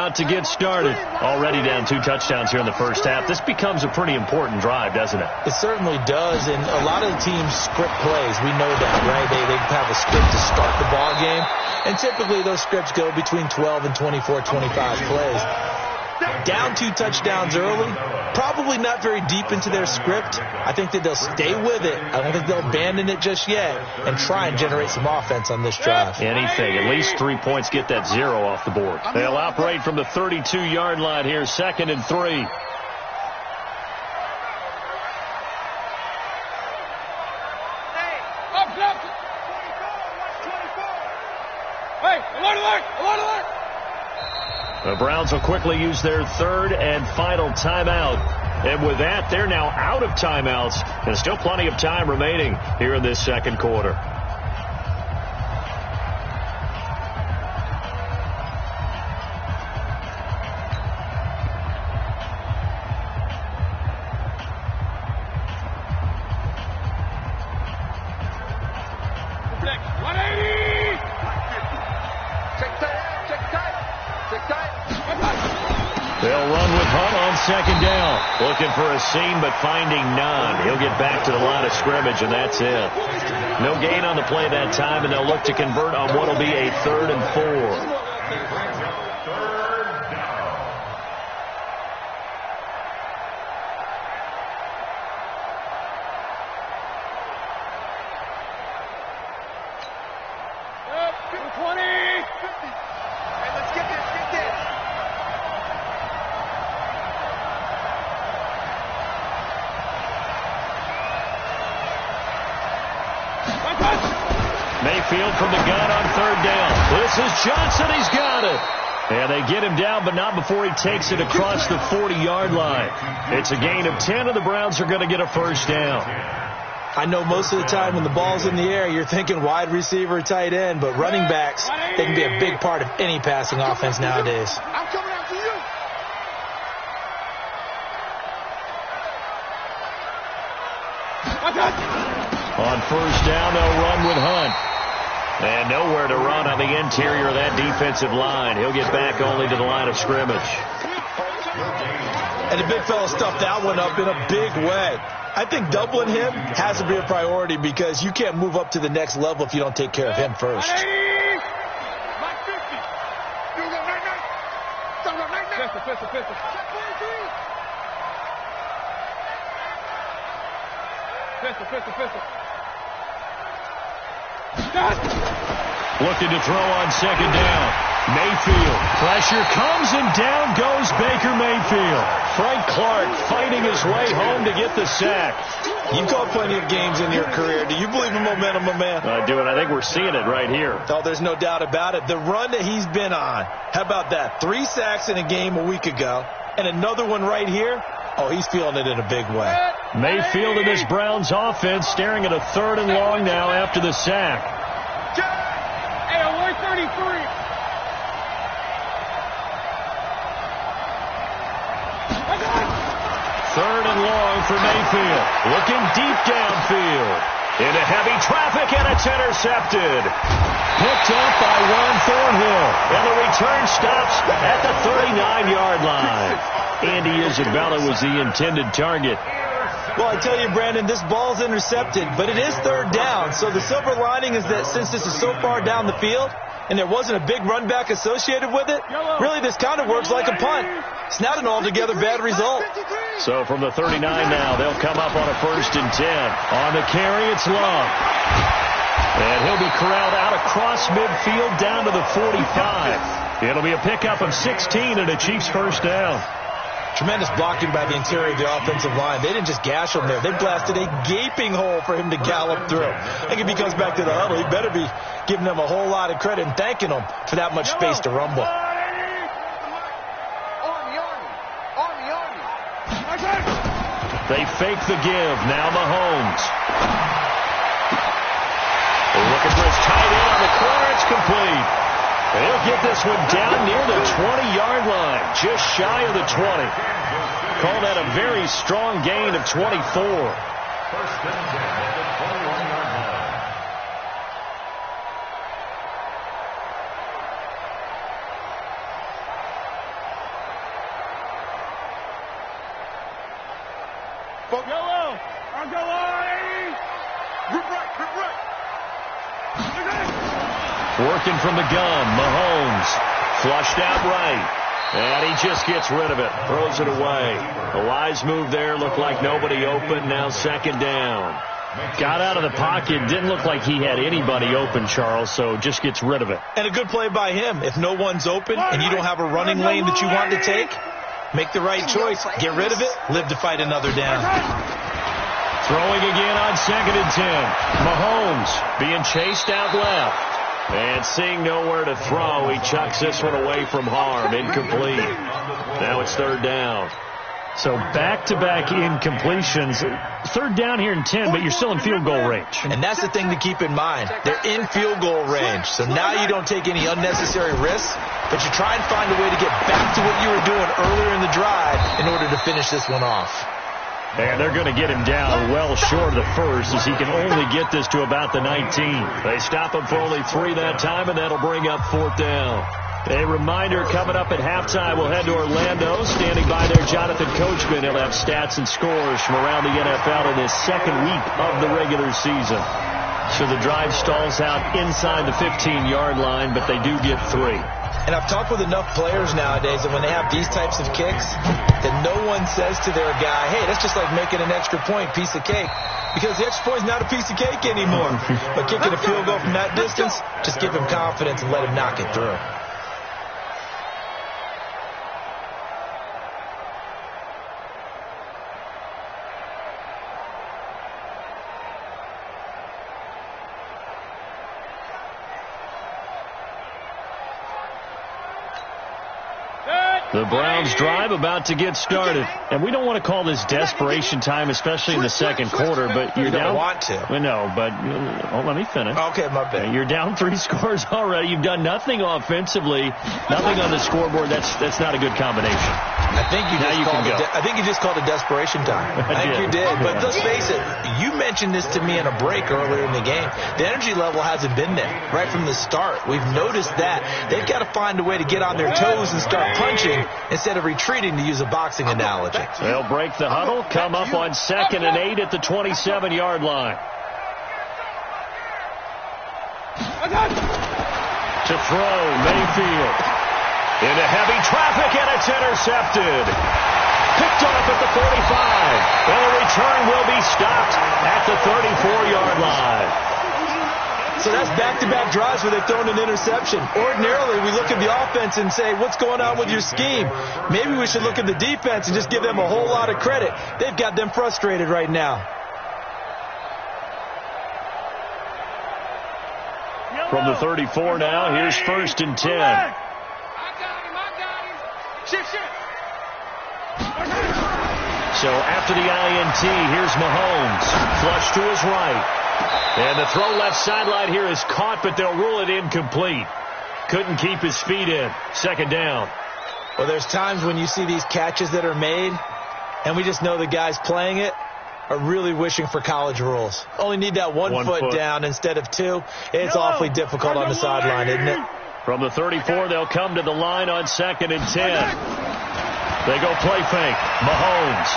about to get started. Already down 2 touchdowns here in the first half. This becomes a pretty important drive, doesn't it? It certainly does, and a lot of the teams script plays. We know that, right? They have a script to start the ball game, and typically those scripts go between 12 and 24, 25 plays. Down 2 touchdowns early, probably not very deep into their script. I think that they'll stay with it. I don't think they'll abandon it just yet and try and generate some offense on this drive. Anything. At least 3 points, get that 0 off the board. They'll operate from the 32-yard line here, 2nd and 3. The Browns will quickly use their 3rd and final timeout. And with that, they're now out of timeouts. And still plenty of time remaining here in this second quarter. They'll run with Hunt on 2nd down. Looking for a seam, but finding none. He'll get back to the line of scrimmage, and that's it. No gain on the play that time, and they'll look to convert on what will be a 3rd and 4. Mayfield from the gun on 3rd down. This is Johnson. He's got it. And they get him down, but not before he takes it across the 40-yard line. It's a gain of 10, and the Browns are going to get a first down. I know most of the time when the ball's in the air, you're thinking wide receiver, tight end, but running backs, they can be a big part of any passing offense nowadays. I'm coming after you. On 1st down, they'll run with Hunt. And nowhere to run on the interior of that defensive line. He'll get back only to the line of scrimmage. And the big fella stuffed that one up in a big way. I think doubling him has to be a priority because you can't move up to the next level if you don't take care of him first. Looking to throw on 2nd down. Mayfield. Pressure comes, and down goes Baker Mayfield. Frank Clark fighting his way home to get the sack. You've called plenty of games in your career. Do you believe in momentum, my man? I do, and I think we're seeing it right here. Oh, there's no doubt about it. The run that he's been on. How about that? 3 sacks in a game a week ago, and another one right here. Oh, he's feeling it in a big way. Mayfield and this Browns offense staring at a 3rd and long now after the sack. Hey, 133. Third and long for Mayfield. Looking deep downfield. Into heavy traffic, and it's intercepted. Picked up by Ron Thornhill. And the return stops at the 39-yard line. Andy Isabella was the intended target. Well, I tell you, Brandon, this ball's intercepted, but it is 3rd down. So the silver lining is that since this is so far down the field and there wasn't a big run back associated with it, really this kind of works like a punt. It's not an altogether bad result. So from the 39 now, they'll come up on a 1st and 10. On the carry, it's Love. And he'll be corralled out across midfield down to the 45. It'll be a pickup of 16 and a Chiefs first down. Tremendous blocking by the interior of the offensive line. They didn't just gash him there. They blasted a gaping hole for him to gallop through. I think if he comes back to the huddle, he better be giving them a whole lot of credit and thanking them for that much space to rumble. They fake the give. Now Mahomes. They're looking for his tight end on the corner. It's complete. They'll get this one down near the 20-yard line, just shy of the 20. Call that a very strong gain of 24. First down at the 21-yard line. Yellow. I'll go on, 80. Rip right. Working from the gun, Mahomes. Flushed out right. And he just gets rid of it. Throws it away. A wise move there. Looked like nobody open. Now second down. Got out of the pocket. Didn't look like he had anybody open, Charles, so just gets rid of it. And a good play by him. If no one's open and you don't have a running lane that you want to take, make the right choice. Get rid of it. Live to fight another down. Throwing again on 2nd and 10. Mahomes being chased out left. And seeing nowhere to throw, he chucks this one away from harm. Incomplete. Now it's 3rd down. So back-to-back incompletions. 3rd down here in 10, but you're still in field goal range. And that's the thing to keep in mind. They're in field goal range. So now you don't take any unnecessary risks, but you try and find a way to get back to what you were doing earlier in the drive in order to finish this one off. And they're going to get him down well short of the first, as he can only get this to about the 19. They stop him for only 3 that time, and that'll bring up 4th down. A reminder, coming up at halftime, we'll head to Orlando. Standing by there, Jonathan Coachman. He'll have stats and scores from around the NFL in his 2nd week of the regular season. So the drive stalls out inside the 15-yard line, but they do get 3. And I've talked with enough players nowadays that when they have these types of kicks, that no one says to their guy, hey, that's just like making an extra point, piece of cake. Because the extra point is not a piece of cake anymore. But kicking a field goal from that distance, just give him confidence and let him knock it through. The Browns drive about to get started. And we don't want to call this desperation time, especially in the 2nd quarter, but you're down. You don't want to. No, but let me finish. Okay, my bad. You're down 3 scores already. You've done nothing offensively, nothing on the scoreboard. That's not a good combination. I think you just called it desperation time. I think you did. But let's face it, you mentioned this to me in a break earlier in the game. The energy level hasn't been there right from the start. We've noticed that. They've got to find a way to get on their toes and start punching instead of retreating, to use a boxing analogy. They'll break the huddle, come up on 2nd and 8 at the 27-yard line. To throw, Mayfield. Into heavy traffic, and it's intercepted. Picked off at the 45. And the return will be stopped at the 34-yard line. So that's back-to-back drives where they've thrown an interception. Ordinarily, we look at the offense and say, what's going on with your scheme? Maybe we should look at the defense and just give them a whole lot of credit. They've got them frustrated right now. From the 34 now, here's 1st and 10. I got him. Shift. So after the INT, here's Mahomes. Flush to his right. And the throw left sideline here is caught, but they'll rule it incomplete. Couldn't keep his feet in. 2nd down. Well, there's times when you see these catches that are made, and we just know the guys playing it are really wishing for college rules. Only need that one foot down instead of 2. It's awfully difficult on the sideline, isn't it? From the 34, they'll come to the line on 2nd and 10. They go play fake. Mahomes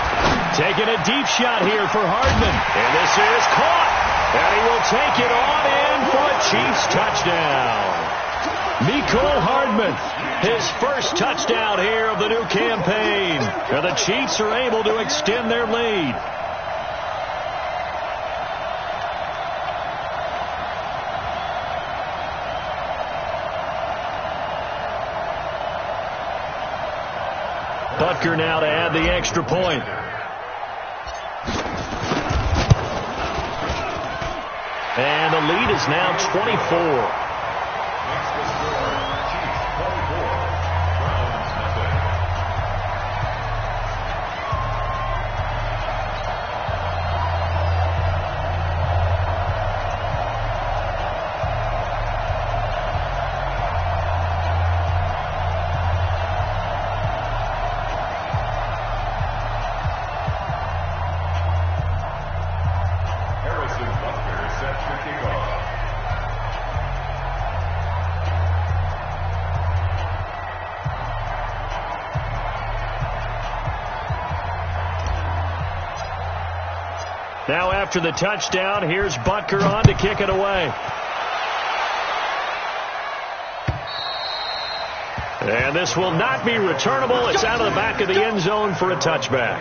taking a deep shot here for Hardman. And this is caught. And he will take it on in for a Chiefs touchdown. Mecole Hardman, his first touchdown here of the new campaign. And the Chiefs are able to extend their lead. Butker now to add the extra point. And the lead is now 24. Now after the touchdown, here's Butker on to kick it away. And this will not be returnable. It's out of the back of the end zone for a touchback.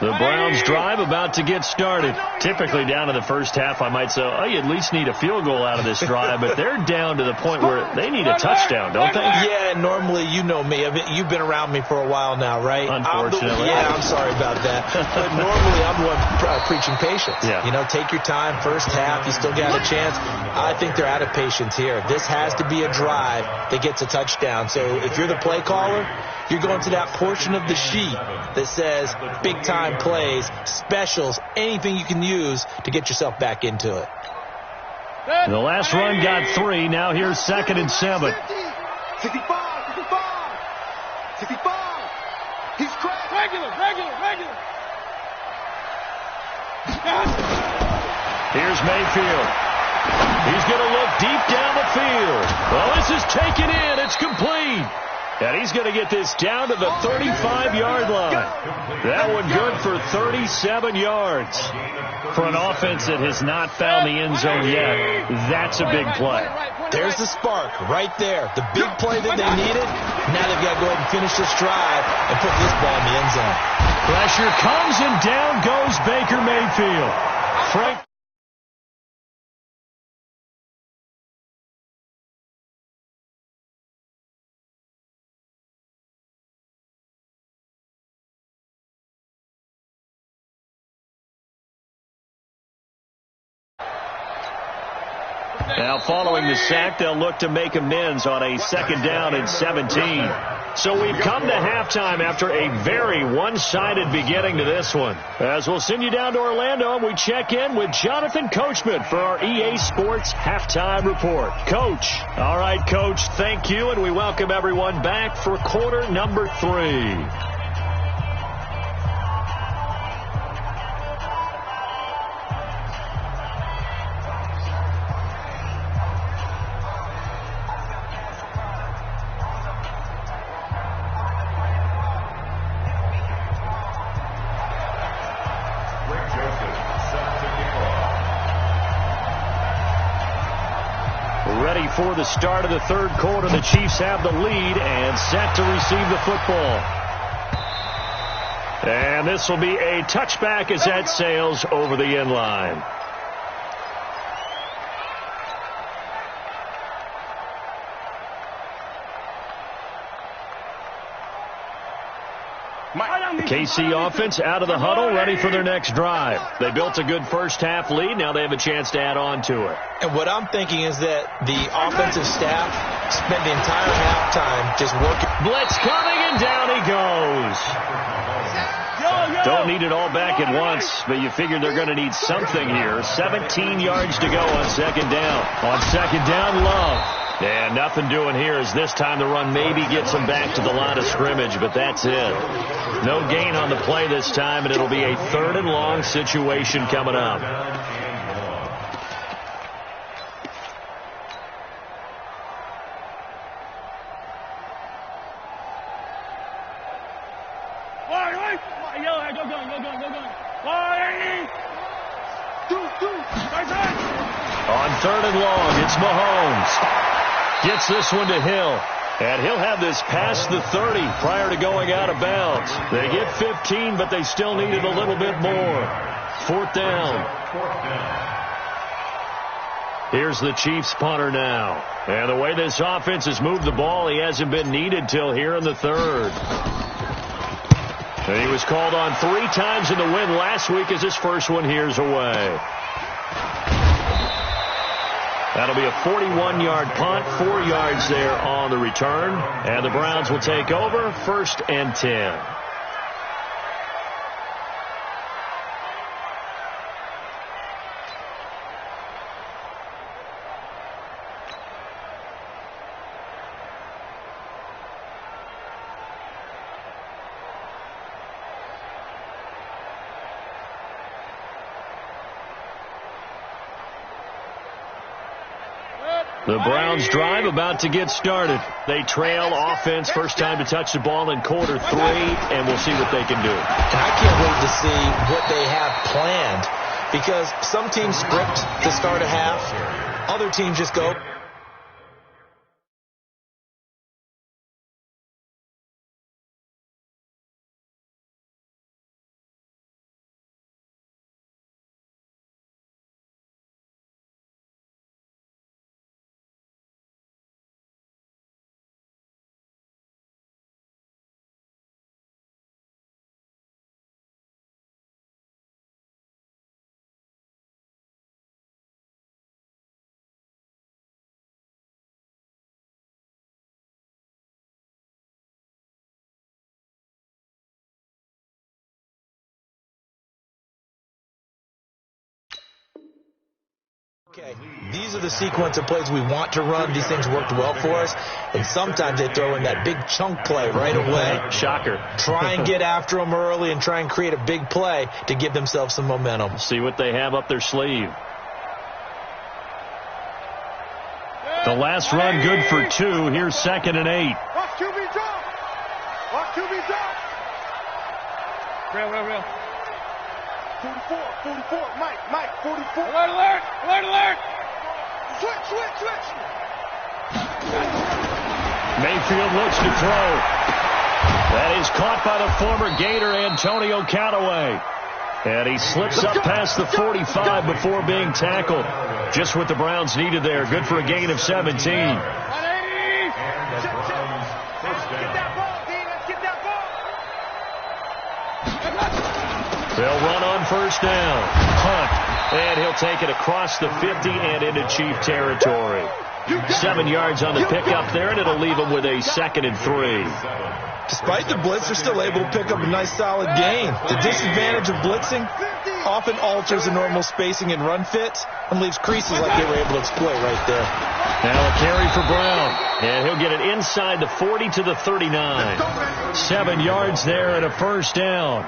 The Browns drive about to get started. Typically down in the first half, I might say, oh, you at least need a field goal out of this drive, but they're down to the point where they need a touchdown, don't they? Yeah, normally, you know me. I mean, you've been around me for a while now, right? Unfortunately. I'm sorry about that. But normally, I'm the one preaching patience. Yeah. You know, take your time. First half, you still got a chance. I think they're out of patience here. This has to be a drive that gets a touchdown. So if you're the play caller, you're going to that portion of the sheet that says big-time plays, specials, anything you can use to get yourself back into it. The last run got 3. Now here's 2nd and 7. 65. He's cracked. Regular. Here's Mayfield. He's going to look deep down the field. Well, this is taken in. It's complete. And he's going to get this down to the 35-yard line. That one good for 37 yards. For an offense that has not found the end zone yet, that's a big play. There's the spark right there. The big play that they needed. Now they've got to go ahead and finish this drive and put this ball in the end zone. Pressure comes and down goes Baker Mayfield. Frank. Now following the sack, they'll look to make amends on a 2nd down and 17. So we've come to halftime after a very one-sided beginning to this one. As we'll send you down to Orlando, and we check in with Jonathan Coachman for our EA Sports Halftime Report. Coach. All right, Coach, thank you, and we welcome everyone back for quarter number 3. Ready for the start of the 3rd quarter. The Chiefs have the lead and set to receive the football. And this will be a touchback as that sails over the end line. KC offense out of the huddle, ready for their next drive. They built a good first half lead. Now they have a chance to add on to it. And what I'm thinking is that the offensive staff spent the entire halftime just working. Blitz coming, and down he goes. Don't need it all back at once, but you figure they're going to need something here. 17 yards to go on 2nd down. On 2nd down, Love. And nothing doing here as this time the run maybe gets them back to the line of scrimmage, but that's it. No gain on the play this time, and it'll be a 3rd and long situation coming up. On 3rd and long, it's Mahomes. Gets this one to Hill. And he'll have this past the 30 prior to going out of bounds. They get 15, but they still needed a little bit more. 4th down. Here's the Chiefs punter now. And the way this offense has moved the ball, he hasn't been needed till here in the 3rd. And he was called on 3 times in the win last week as his first one here's away. That'll be a 41-yard punt, 4 yards there on the return. And the Browns will take over, 1st and 10. The Browns drive about to get started. They trail offense, first time to touch the ball in quarter 3, and we'll see what they can do. I can't wait to see what they have planned, because some teams script to start a half. Other teams just go. Okay, these are the sequence of plays we want to run. These things worked well for us, and sometimes they throw in that big chunk play right away. Shocker. Try and get after them early and try and create a big play to give themselves some momentum. See what they have up their sleeve. The last run good for 2. Here's 2nd and 8. Watch QB drop. Watch QB drop. Real. 44, Mike, 44. Alert. Switch. Mayfield looks to throw. That is caught by the former Gator, Antonio Callaway. And he slips up past the 45 before being tackled. Just what the Browns needed there. Good for a gain of 17. 180. Let's get that ball, D. Let's get that ball. They'll run on first down. Hunt. And he'll take it across the 50 and into Chief territory. 7 yards on the pickup there, and it'll leave them with a 2nd and 3. Despite the blitz, they're still able to pick up a nice solid gain. The disadvantage of blitzing often alters the normal spacing and run fits and leaves creases like they were able to exploit right there. Now a carry for Brown, and he'll get it inside the 40 to the 39. 7 yards there and a first down.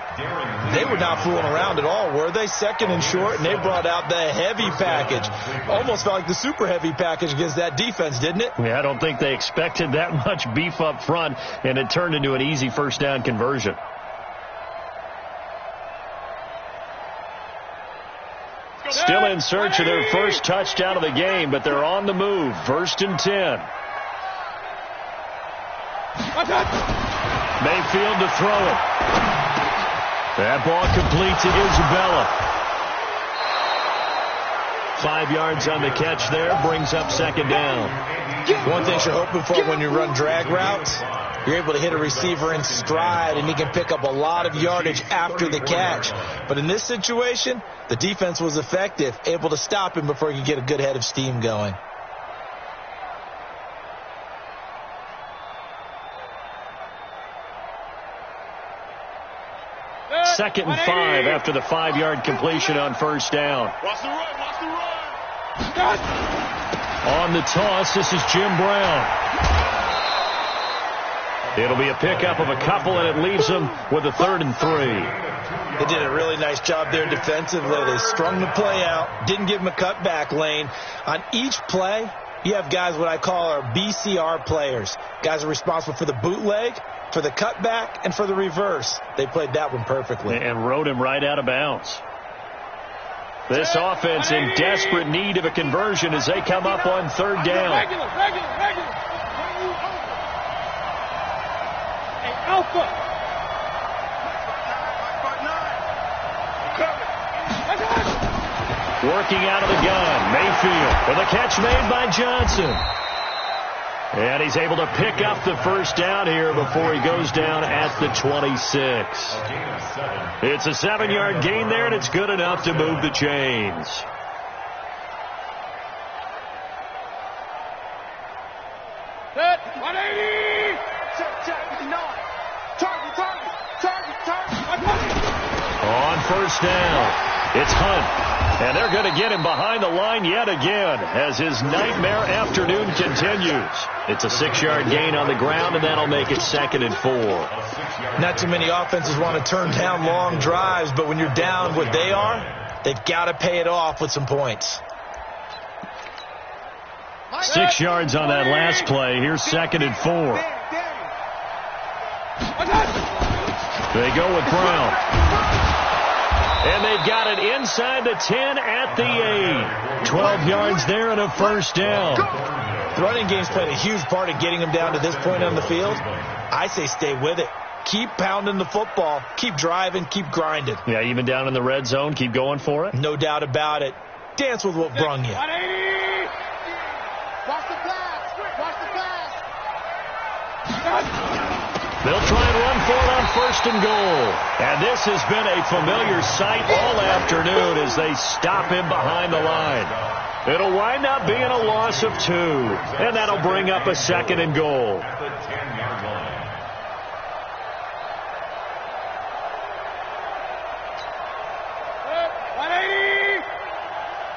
They were not fooling around at all, were they? 2nd and short, and they brought out the heavy package. Almost felt like the super heavy package against that defense, didn't it? Yeah, I don't think they expected that much beef up front, and it turned into an easy first down conversion. Still in search of their first touchdown of the game, but they're on the move. 1st and 10. Mayfield to throw it. That ball complete to Isabella. 5 yards on the catch there, brings up 2nd down. One thing you're hoping for when you run drag routes, you're able to hit a receiver in stride, and he can pick up a lot of yardage after the catch. But in this situation, the defense was effective, able to stop him before he could get a good head of steam going. Second and 5 after the 5-yard completion on first down. Watch the run. On the toss, this is Jim Brown. It'll be a pickup of a couple, and it leaves them with a 3rd and 3. They did a really nice job there defensively. They strung the play out, didn't give him a cutback lane. On each play, you have guys what I call our BCR players. Guys are responsible for the bootleg, for the cutback, and for the reverse. They played that one perfectly. And rode him right out of bounds. This offense in desperate need of a conversion as they come up on 3rd down. Regular. Hey, Alpha. Working out of the gun, Mayfield with a catch made by Johnson. And he's able to pick up the first down here before he goes down at the 26. It's a 7-yard gain there, and it's good enough to move the chains. Set. 180. Check. 9. Target. On first down, it's Hunt. And they're going to get him behind the line yet again as his nightmare afternoon continues. It's a 6-yard gain on the ground, and that'll make it 2nd and 4. Not too many offenses want to turn down long drives, but when you're down what they are, they've got to pay it off with some points. 6 yards on that last play. Here's 2nd and 4. They go with Brown. And they've got it inside the 10 at the 8. 12 yards there and a first down. The running game's played a huge part in getting them down to this point on the field. I say stay with it. Keep pounding the football. Keep driving. Keep grinding. Yeah, even down in the red zone, keep going for it. No doubt about it. Dance with what brung you. Watch the pass. Watch the pass. They'll try and run for it on 1st and goal. And this has been a familiar sight all afternoon as they stop him behind the line. It'll wind up being a loss of 2. And that'll bring up a 2nd and goal.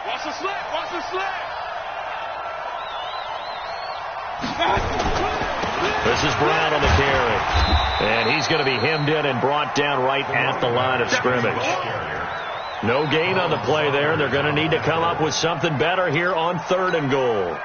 Watch the slip. Watch the slip. This is Brown on the carry. And he's going to be hemmed in and brought down right at the line of scrimmage. No gain on the play there. They're going to need to come up with something better here on 3rd and goal.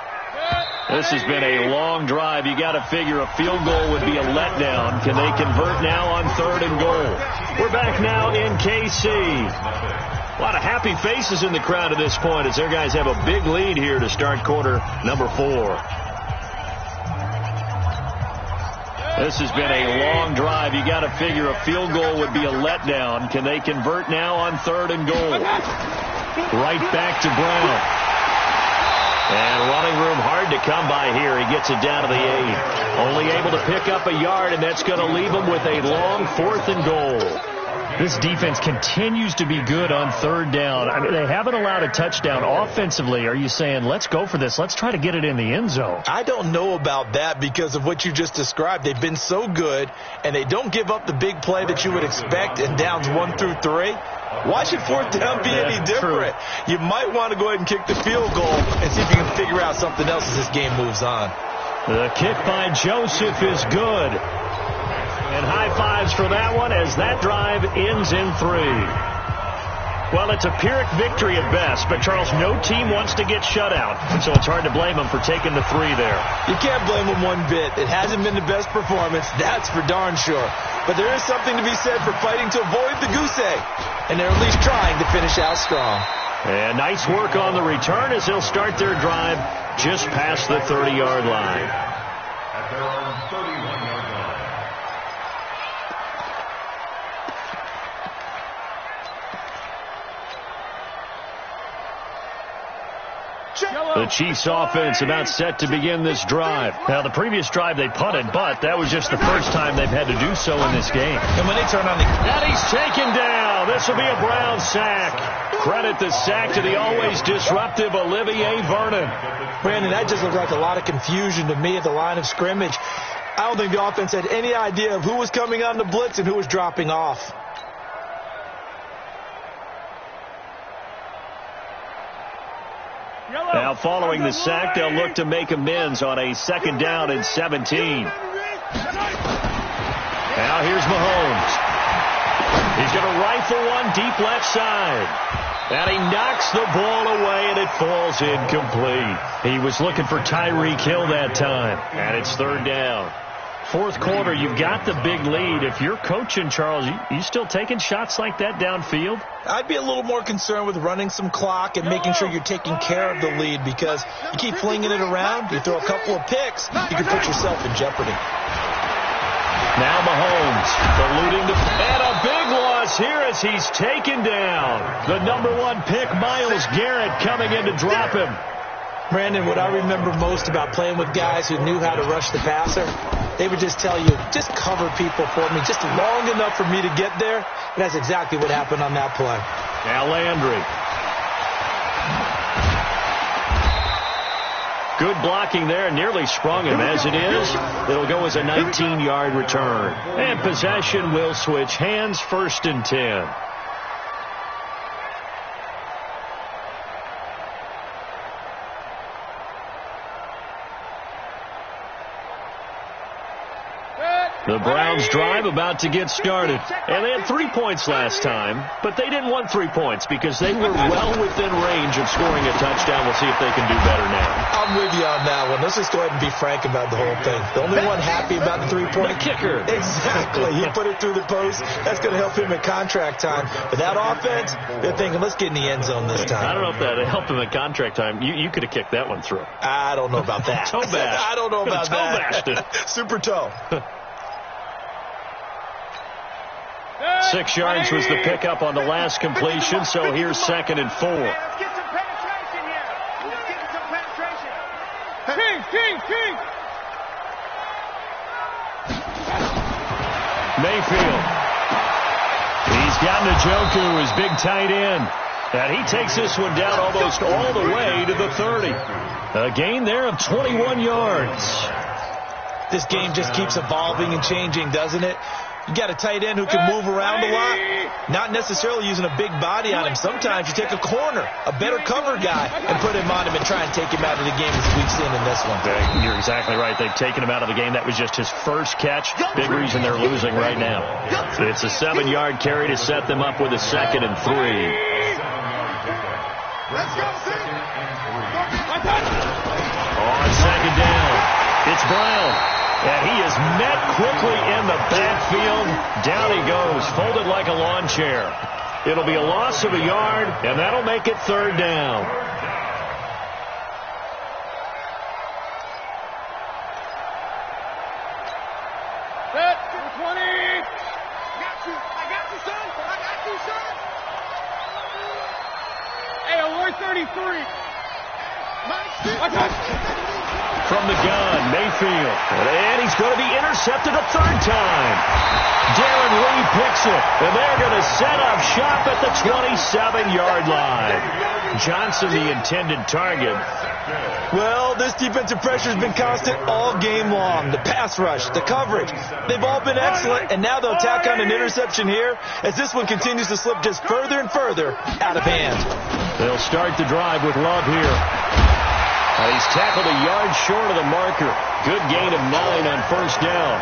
This has been a long drive. You got to figure a field goal would be a letdown. Can they convert now on 3rd and goal? We're back now in KC. A lot of happy faces in the crowd at this point as their guys have a big lead here to start quarter number 4. This has been a long drive. You got to figure a field goal would be a letdown. Can they convert now on 3rd and goal? Right back to Brown. And running room hard to come by here. He gets it down to the 8. Only able to pick up a yard, and that's going to leave him with a long 4th and goal. This defense continues to be good on 3rd down. I mean, they haven't allowed a touchdown offensively. Are you saying, let's go for this? Let's try to get it in the end zone. I don't know about that because of what you just described. They've been so good, and they don't give up the big play that you would expect in downs 1 through 3. Why should 4th down be any different? You might want to go ahead and kick the field goal and see if you can figure out something else as this game moves on. The kick by Joseph is good. And high fives for that one as that drive ends in 3. Well, it's a Pyrrhic victory at best, but Charles, no team wants to get shut out, so it's hard to blame them for taking the 3 there. You can't blame them one bit. It hasn't been the best performance, that's for darn sure. But there is something to be said for fighting to avoid the goose egg, and they're at least trying to finish out strong. And nice work on the return as they'll start their drive just past the 30-yard line. At their own 31-yard line. The Chiefs offense about set to begin this drive. Now, the previous drive they punted, but that was just the first time they've had to do so in this game. And when they turn on the... And he's taken down. This will be a Brown sack. Credit the sack to the always disruptive Olivier Vernon. Brandon, that just looked like a lot of confusion to me at the line of scrimmage. I don't think the offense had any idea of who was coming on the blitz and who was dropping off. Now, following the sack, they'll look to make amends on a 2nd down and 17. Now, here's Mahomes. He's going to rifle one deep left side. And he knocks the ball away, and it falls incomplete. He was looking for Tyreek Hill that time. And it's 3rd down. 4th quarter, you've got the big lead. If you're coaching, Charles, you still taking shots like that downfield? I'd be a little more concerned with running some clock and making sure you're taking care of the lead because you keep flinging it around, you throw a couple of picks, you can put yourself in jeopardy. Now Mahomes, alluding to, and a big loss here as he's taken down. The number 1 pick, Myles Garrett, coming in to drop him. Brandon, what I remember most about playing with guys who knew how to rush the passer, they would just tell you, just cover people for me, just long enough for me to get there. And that's exactly what happened on that play. Now Landry. Good blocking there, nearly sprung him. As it is, it'll go as a 19-yard return. And possession will switch hands, 1st and 10. The Browns drive about to get started. And they had 3 points last time, but they didn't want 3 points because they were well within range of scoring a touchdown. We'll see if they can do better now. I'm with you on that one. Let's just go ahead and be frank about the whole thing. The only one happy about the 3-point kicker. Exactly. He put it through the post. That's going to help him at contract time. But that offense, they're thinking, let's get in the end zone this time. I don't know if that helped him at contract time. You could have kicked that one through. I don't know about that. Toe bash. I don't know about toe that. Bashed it. Super toe. 6 yards was the pickup on the last completion, so here's 2nd and 4. Let's get some penetration here. Let's get some penetration. King. Mayfield. He's got Njoku, his big tight end. And he takes this one down almost all the way to the 30. A gain there of 21 yards. This game just keeps evolving and changing, doesn't it? You got a tight end who can move around a lot, not necessarily using a big body on him. Sometimes you take a corner, a better cover guy, and put him on him and try and take him out of the game as we've seen in this one. You're exactly right. They've taken him out of the game. That was just his first catch. Big reason they're losing right now. It's a 7-yard carry to set them up with a 2nd and 3. Let's go, City. On 2nd down, it's Brown. And he is met quickly in the backfield. Down he goes, folded like a lawn chair. It'll be a loss of a yard, and that'll make it 3rd down. Set, 20. I got you, son. I got you, son. Hey, alert 33. From the gun, Mayfield. And he's going to be intercepted a 3rd time. Darren Lee picks it. And they're going to set up shop at the 27-yard line. Johnson, the intended target. Well, this defensive pressure has been constant all game long. The pass rush, the coverage, they've all been excellent. And now they'll tack on an interception here as this one continues to slip just further and further out of hand. They'll start the drive with Love here. He's tackled a yard short of the marker. Good gain of 9 on 1st down.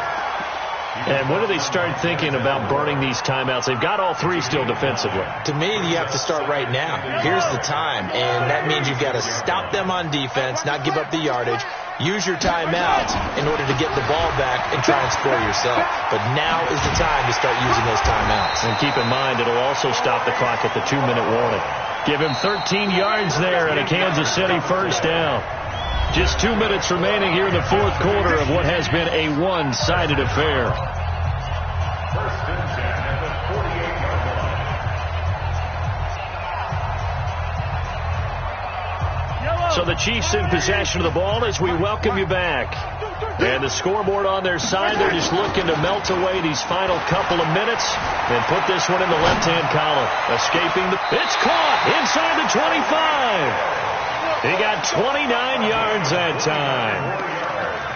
And when do they start thinking about burning these timeouts? They've got all 3 still defensively. To me, you have to start right now. Here's the time, and that means you've got to stop them on defense, not give up the yardage. Use your timeouts in order to get the ball back and try and score yourself. But now is the time to start using those timeouts. And keep in mind, it'll also stop the clock at the 2-minute warning. Give him 13 yards there and a Kansas City 1st down. Just 2 minutes remaining here in the 4th quarter of what has been a one-sided affair. 1st and 10 at the 48-yard line. So the Chiefs in possession of the ball as we welcome you back. And the scoreboard on their side, they're just looking to melt away these final couple of minutes and put this one in the left-hand column. Escaping it's caught inside the 25. He got 29 yards that time.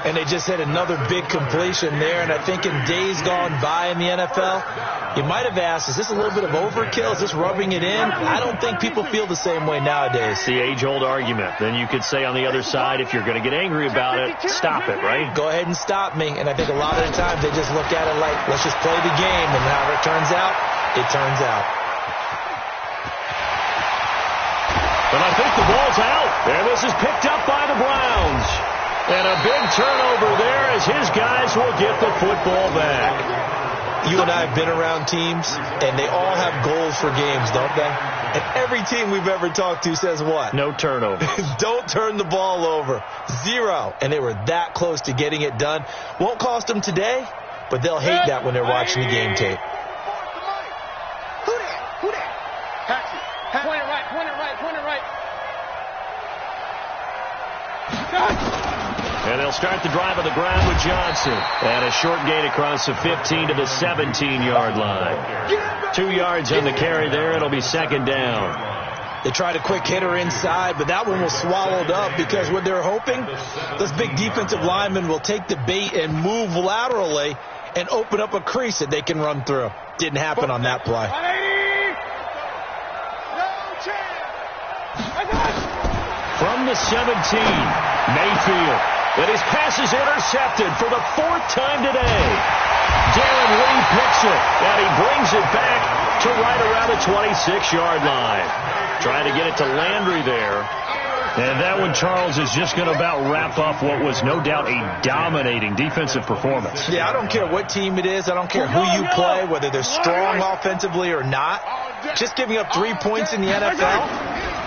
And they just had another big completion there. And I think in days gone by in the NFL, you might have asked, is this a little bit of overkill? Is this rubbing it in? I don't think people feel the same way nowadays. The age-old argument. Then you could say on the other side, if you're going to get angry about it, stop it, right? Go ahead and stop me. And I think a lot of the times they just look at it like, let's just play the game. And however it turns out, it turns out. But I think the ball's out. And this is picked up by the Browns. And a big turnover there as his guys will get the football back. You and I have been around teams, and they all have goals for games, don't they? And every team we've ever talked to says what? No turnovers. Don't turn the ball over. 0. And they were that close to getting it done. Won't cost them today, but they'll hate that when they're watching the game tape. Who that? Patsy. Point it right. And they'll start the drive on the ground with Johnson. And a short gain across the 15 to the 17-yard line. 2 yards on the carry there. It'll be 2nd down. They tried a quick hitter inside, but that one was swallowed up because what they're hoping, those big defensive linemen will take the bait and move laterally and open up a crease that they can run through. Didn't happen on that play. From the 17, Mayfield. And his pass is intercepted for the 4th time today. Darren Lee picks it, and he brings it back to right around the 26-yard line. Trying to get it to Landry there. And that one, Charles, is just going to about wrap up what was no doubt a dominating defensive performance. Yeah, I don't care what team it is. I don't care who you play, whether they're strong offensively or not. Just giving up 3 points in the NFL,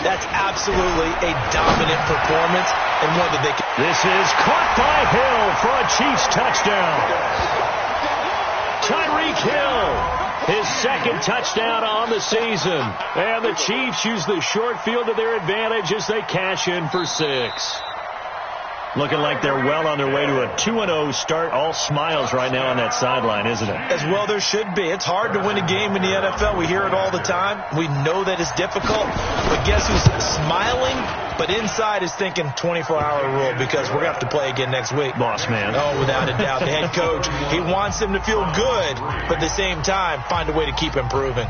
that's absolutely a dominant performance. And whether they can... This is caught by Hill for a Chiefs touchdown. Tyreek Hill. His 2nd touchdown on the season. And the Chiefs use the short field to their advantage as they cash in for 6. Looking like they're well on their way to a 2-0 start. All smiles right now on that sideline, isn't it? As well there should be. It's hard to win a game in the NFL. We hear it all the time. We know that it's difficult. But guess who's smiling? But inside is thinking 24-hour rule because we're going to have to play again next week. Boss man. Oh, without a doubt. The head coach, he wants them to feel good, but at the same time, find a way to keep improving.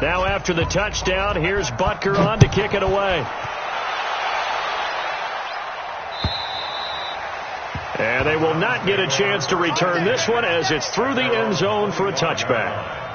Now after the touchdown, here's Butker on to kick it away. And they will not get a chance to return this one as it's through the end zone for a touchback.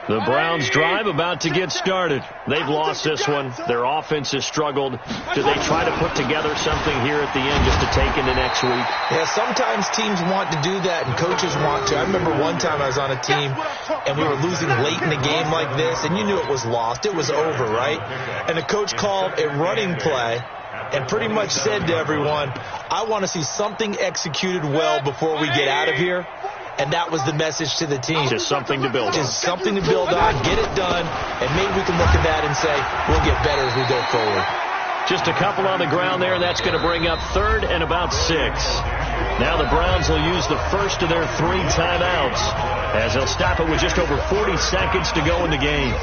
The Browns drive about to get started. They've lost this one. Their offense has struggled. Do they try to put together something here at the end just to take into next week? Yeah, sometimes teams want to do that and coaches want to. I remember one time I was on a team and we were losing late in the game like this and you knew it was lost. It was over, right? And the coach called a running play and pretty much said to everyone, I want to see something executed well before we get out of here. And that was the message to the team. Just something to build on. Just something to build on, get it done, and maybe we can look at that and say, we'll get better as we go forward. Just a couple on the ground there, and that's going to bring up 3rd and about 6. Now the Browns will use the first of their 3 timeouts as they'll stop it with just over 40 seconds to go in the game.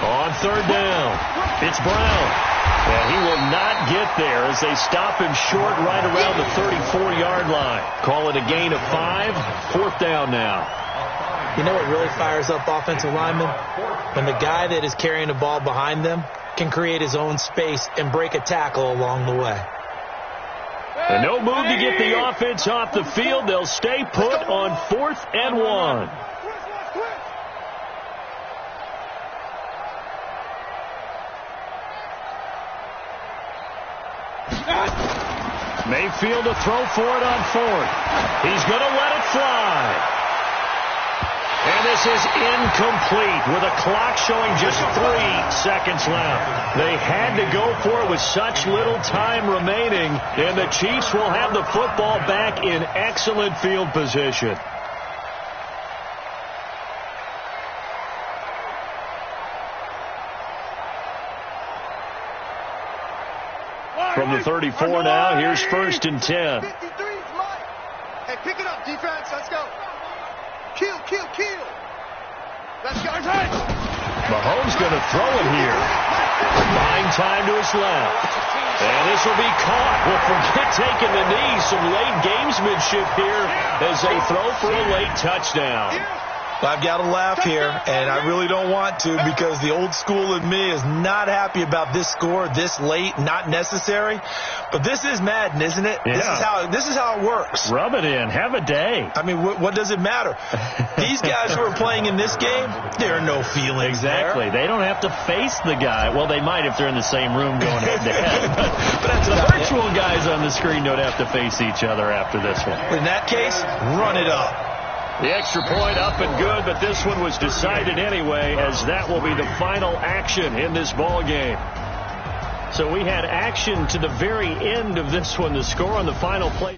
On 3rd down, it's Brown. And he will not get there as they stop him short right around the 34-yard line. Call it a gain of 5, 4th down now. You know what really fires up offensive linemen? When the guy that is carrying the ball behind them can create his own space and break a tackle along the way. And no move to get the offense off the field. They'll stay put on 4th and 1. Mayfield to throw for it on 4th. He's going to let it fly. And this is incomplete with a clock showing just 3 seconds left. They had to go for it with such little time remaining, and the Chiefs will have the football back in excellent field position. From the 34 now, here's 1st and 10. 53 is mine. Hey, pick it up, defense. Let's go. Kill. Let's go. Mahomes going to throw it here. Buying time to his left. And this will be caught. Well, forget taking the knee. Some late gamesmanship here as they throw for a late touchdown. Well, I've got to laugh here, and I really don't want to because the old school in me is not happy about this score this late, not necessary. But this is Madden, isn't it? Yeah. This is how it works. Rub it in. Have a day. I mean, what does it matter? These guys who are playing in this game, there are no feelings. Exactly. There. They don't have to face the guy. Well, they might if they're in the same room going head-to-head. But that's the about virtual guys on the screen don't have to face each other after this one. In that case, run it up. The extra point up and good, but this one was decided anyway, as that will be the final action in this ball game. So we had action to the very end of this one. The score on the final play.